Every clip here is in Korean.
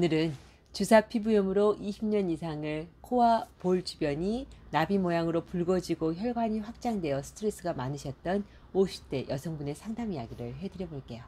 오늘은 주사 피부염으로 20년 이상을 코와 볼 주변이 나비 모양으로 붉어지고 혈관이 확장되어 스트레스가 많으셨던 50대 여성분의 상담 이야기를 해드려 볼게요.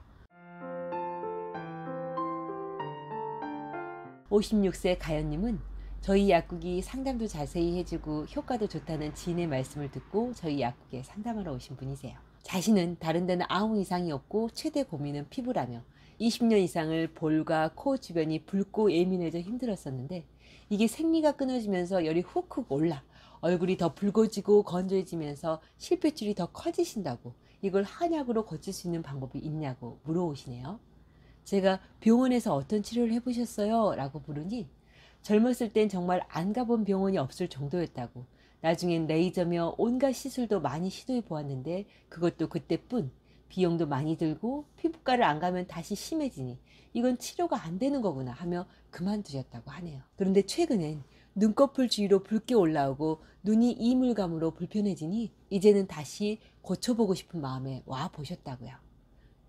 56세 가연님은 저희 약국이 상담도 자세히 해주고 효과도 좋다는 지인의 말씀을 듣고 저희 약국에 상담하러 오신 분이세요. 자신은 다른 데는 아무 이상이 없고 최대 고민은 피부라며 20년 이상을 볼과 코 주변이 붉고 예민해져 힘들었었는데 이게 생리가 끊어지면서 열이 훅훅 올라 얼굴이 더 붉어지고 건조해지면서 실핏줄이 더 커지신다고 이걸 한약으로 고칠 수 있는 방법이 있냐고 물어오시네요. 제가 병원에서 어떤 치료를 해보셨어요? 라고 물으니 젊었을 땐 정말 안 가본 병원이 없을 정도였다고, 나중엔 레이저며 온갖 시술도 많이 시도해 보았는데 그것도 그때뿐, 비용도 많이 들고 피부과를 안 가면 다시 심해지니 이건 치료가 안 되는 거구나 하며 그만두셨다고 하네요. 그런데 최근엔 눈꺼풀 주위로 붉게 올라오고 눈이 이물감으로 불편해지니 이제는 다시 고쳐보고 싶은 마음에 와 보셨다고요.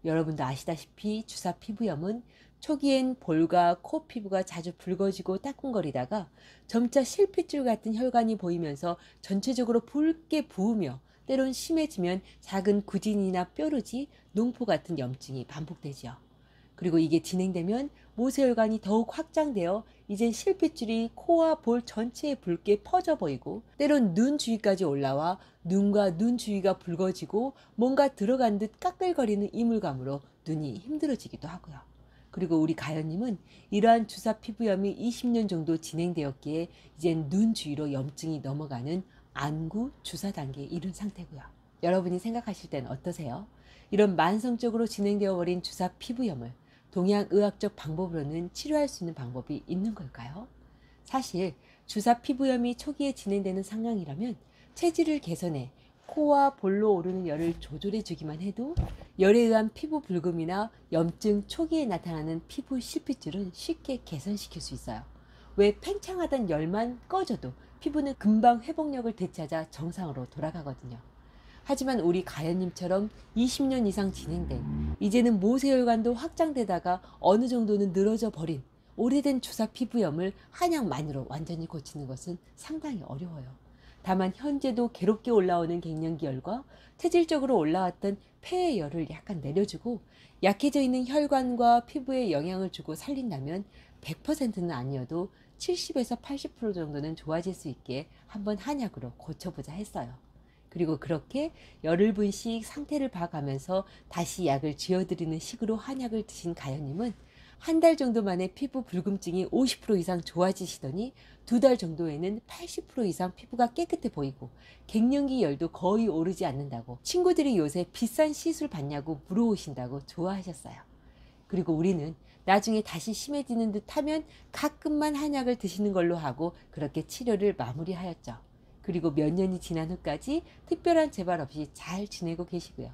여러분도 아시다시피 주사 피부염은 초기엔 볼과 코 피부가 자주 붉어지고 따끔거리다가 점차 실핏줄 같은 혈관이 보이면서 전체적으로 붉게 부으며 때론 심해지면 작은 구진이나 뾰루지, 농포 같은 염증이 반복되죠. 그리고 이게 진행되면 모세혈관이 더욱 확장되어 이젠 실핏줄이 코와 볼 전체에 붉게 퍼져 보이고 때론 눈 주위까지 올라와 눈과 눈 주위가 붉어지고 뭔가 들어간 듯 까끌거리는 이물감으로 눈이 힘들어지기도 하고요. 그리고 우리 가연님은 이러한 주사 피부염이 20년 정도 진행되었기에 이젠 눈 주위로 염증이 넘어가는 안구 주사 단계에 이른 상태고요. 여러분이 생각하실 땐 어떠세요? 이런 만성적으로 진행되어 버린 주사 피부염을 동양의학적 방법으로는 치료할 수 있는 방법이 있는 걸까요? 사실 주사 피부염이 초기에 진행되는 상황이라면 체질을 개선해 코와 볼로 오르는 열을 조절해 주기만 해도 열에 의한 피부 붉음이나 염증 초기에 나타나는 피부 실핏줄은 쉽게 개선시킬 수 있어요. 왜 팽창하던 열만 꺼져도 피부는 금방 회복력을 되찾아 정상으로 돌아가거든요. 하지만 우리 가연님처럼 20년 이상 진행된, 이제는 모세혈관도 확장되다가 어느 정도는 늘어져 버린 오래된 주사 피부염을 한약만으로 완전히 고치는 것은 상당히 어려워요. 다만 현재도 괴롭게 올라오는 갱년기열과 체질적으로 올라왔던 폐의 열을 약간 내려주고 약해져 있는 혈관과 피부에 영향을 주고 살린다면 100%는 아니어도 70에서 80% 정도는 좋아질 수 있게 한번 한약으로 고쳐보자 했어요. 그리고 그렇게 열흘분씩 상태를 봐가면서 다시 약을 쥐어드리는 식으로 한약을 드신 가연님은 한 달 정도 만에 피부 붉음증이 50% 이상 좋아지시더니 2달 정도에는 80% 이상 피부가 깨끗해 보이고 갱년기 열도 거의 오르지 않는다고, 친구들이 요새 비싼 시술 받냐고 물어오신다고 좋아하셨어요. 그리고 우리는 나중에 다시 심해지는 듯 하면 가끔만 한약을 드시는 걸로 하고 그렇게 치료를 마무리하였죠. 그리고 몇 년이 지난 후까지 특별한 재발 없이 잘 지내고 계시고요.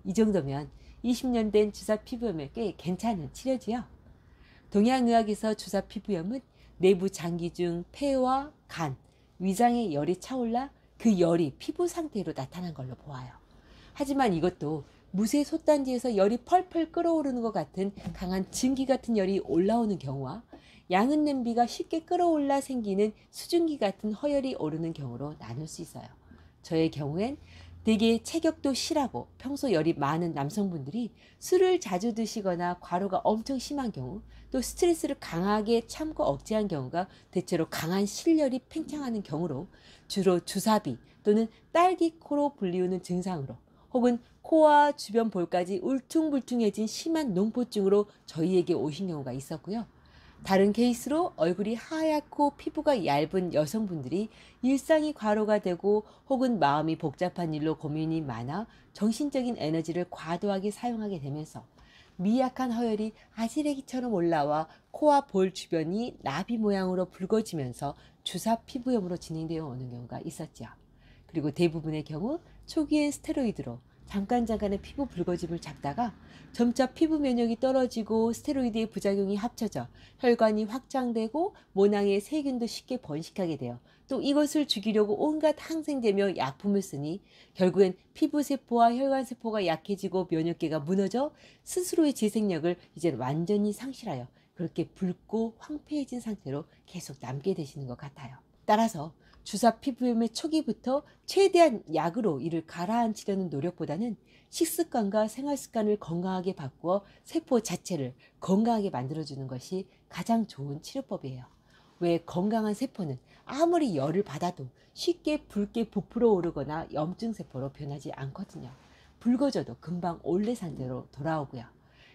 이 정도면 20년 된 주사 피부염에 꽤 괜찮은 치료지요. 동양의학에서 주사 피부염은 내부 장기 중 폐와 간, 위장에 열이 차올라 그 열이 피부 상태로 나타난 걸로 보아요. 하지만 이것도 무쇠 솥단지에서 열이 펄펄 끓어오르는 것 같은 강한 증기 같은 열이 올라오는 경우와 양은 냄비가 쉽게 끓어올라 생기는 수증기 같은 허열이 오르는 경우로 나눌 수 있어요. 저의 경우엔 되게 체격도 실하고 평소 열이 많은 남성분들이 술을 자주 드시거나 과로가 엄청 심한 경우, 또 스트레스를 강하게 참고 억제한 경우가 대체로 강한 실열이 팽창하는 경우로 주로 주사비 또는 딸기코로 불리우는 증상으로 혹은 코와 주변 볼까지 울퉁불퉁해진 심한 농포증으로 저희에게 오신 경우가 있었고요. 다른 케이스로 얼굴이 하얗고 피부가 얇은 여성분들이 일상이 과로가 되고 혹은 마음이 복잡한 일로 고민이 많아 정신적인 에너지를 과도하게 사용하게 되면서 미약한 허열이 아지레기처럼 올라와 코와 볼 주변이 나비 모양으로 붉어지면서 주사 피부염으로 진행되어 오는 경우가 있었죠. 그리고 대부분의 경우 초기엔 스테로이드로 잠깐의 피부 붉어짐을 잡다가 점차 피부 면역이 떨어지고 스테로이드의 부작용이 합쳐져 혈관이 확장되고 모낭에 세균도 쉽게 번식하게 돼요. 또 이것을 죽이려고 온갖 항생제며 약품을 쓰니 결국엔 피부세포와 혈관세포가 약해지고 면역계가 무너져 스스로의 재생력을 이제 완전히 상실하여 그렇게 붉고 황폐해진 상태로 계속 남게 되시는 것 같아요. 따라서 주사 피부염의 초기부터 최대한 약으로 이를 가라앉히려는 노력보다는 식습관과 생활습관을 건강하게 바꾸어 세포 자체를 건강하게 만들어주는 것이 가장 좋은 치료법이에요. 왜 건강한 세포는 아무리 열을 받아도 쉽게 붉게 부풀어 오르거나 염증 세포로 변하지 않거든요. 붉어져도 금방 원래 상태로 돌아오고요.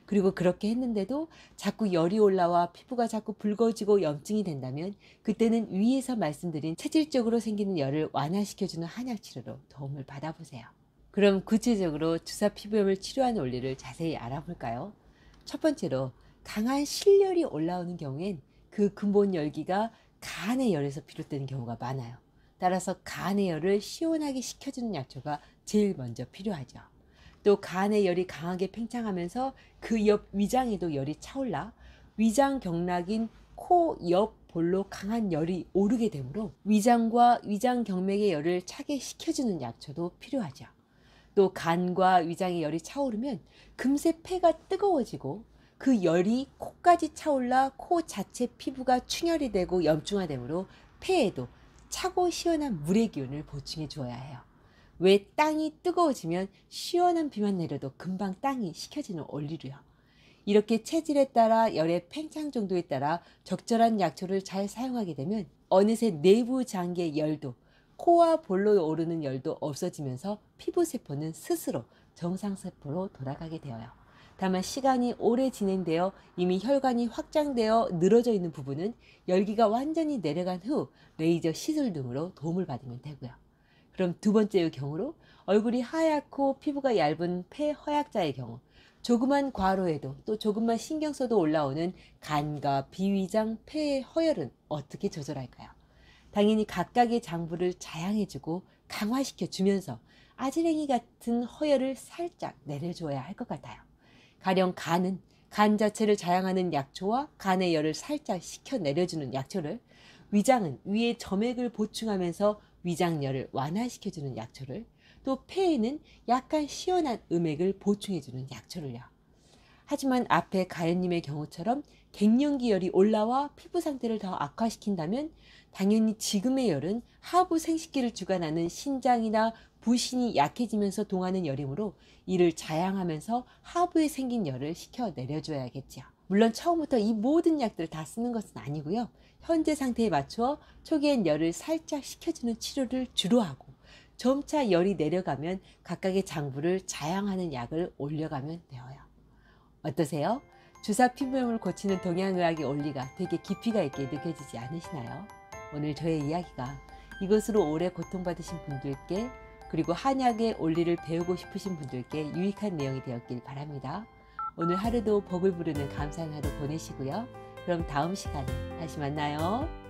그리고 그렇게 했는데도 자꾸 열이 올라와 피부가 자꾸 붉어지고 염증이 된다면 그때는 위에서 말씀드린 체질적으로 생기는 열을 완화시켜주는 한약 치료로 도움을 받아보세요. 그럼 구체적으로 주사 피부염을 치료하는 원리를 자세히 알아볼까요? 첫 번째로 강한 실열이 올라오는 경우엔 그 근본 열기가 간의 열에서 비롯되는 경우가 많아요. 따라서 간의 열을 시원하게 식혀주는 약초가 제일 먼저 필요하죠. 또 간의 열이 강하게 팽창하면서 그 옆 위장에도 열이 차올라 위장 경락인 코 옆 볼로 강한 열이 오르게 되므로 위장과 위장 경맥의 열을 차게 식혀주는 약초도 필요하죠. 또 간과 위장의 열이 차오르면 금세 폐가 뜨거워지고 그 열이 코까지 차올라 코 자체 피부가 충혈이 되고 염증화되므로 폐에도 차고 시원한 물의 기운을 보충해 주어야 해요. 왜 땅이 뜨거워지면 시원한 비만 내려도 금방 땅이 식혀지는 원리로요. 이렇게 체질에 따라 열의 팽창 정도에 따라 적절한 약초를 잘 사용하게 되면 어느새 내부 장기의 열도 코와 볼로 오르는 열도 없어지면서 피부세포는 스스로 정상세포로 돌아가게 되어요. 다만 시간이 오래 진행되어 이미 혈관이 확장되어 늘어져 있는 부분은 열기가 완전히 내려간 후 레이저 시술 등으로 도움을 받으면 되고요. 그럼 두 번째의 경우로 얼굴이 하얗고 피부가 얇은 폐허약자의 경우 조그만 과로에도 또 조금만 신경 써도 올라오는 간과 비위장 폐의 허열은 어떻게 조절할까요? 당연히 각각의 장부를 자양해주고 강화시켜 주면서 아지랭이 같은 허열을 살짝 내려줘야 할 것 같아요. 가령 간은 간 자체를 자양하는 약초와 간의 열을 살짝 식혀 내려주는 약초를, 위장은 위의 점액을 보충하면서 위장열을 완화시켜주는 약초를, 또 폐에는 약간 시원한 음액을 보충해주는 약초를요. 하지만 앞에 가연님의 경우처럼 갱년기 열이 올라와 피부 상태를 더 악화시킨다면 당연히 지금의 열은 하부 생식기를 주관하는 신장이나 부신이 약해지면서 동하는 열이므로 이를 자양하면서 하부에 생긴 열을 식혀 내려줘야겠죠. 물론 처음부터 이 모든 약들을 다 쓰는 것은 아니고요. 현재 상태에 맞추어 초기엔 열을 살짝 식혀주는 치료를 주로 하고 점차 열이 내려가면 각각의 장부를 자양하는 약을 올려가면 되어요. 어떠세요? 주사 피부염을 고치는 동양의학의 원리가 되게 깊이가 있게 느껴지지 않으시나요? 오늘 저의 이야기가 이것으로 오래 고통받으신 분들께 그리고 한약의 원리를 배우고 싶으신 분들께 유익한 내용이 되었길 바랍니다. 오늘 하루도 복을 부르는 감사한 하루 보내시고요. 그럼 다음 시간에 다시 만나요.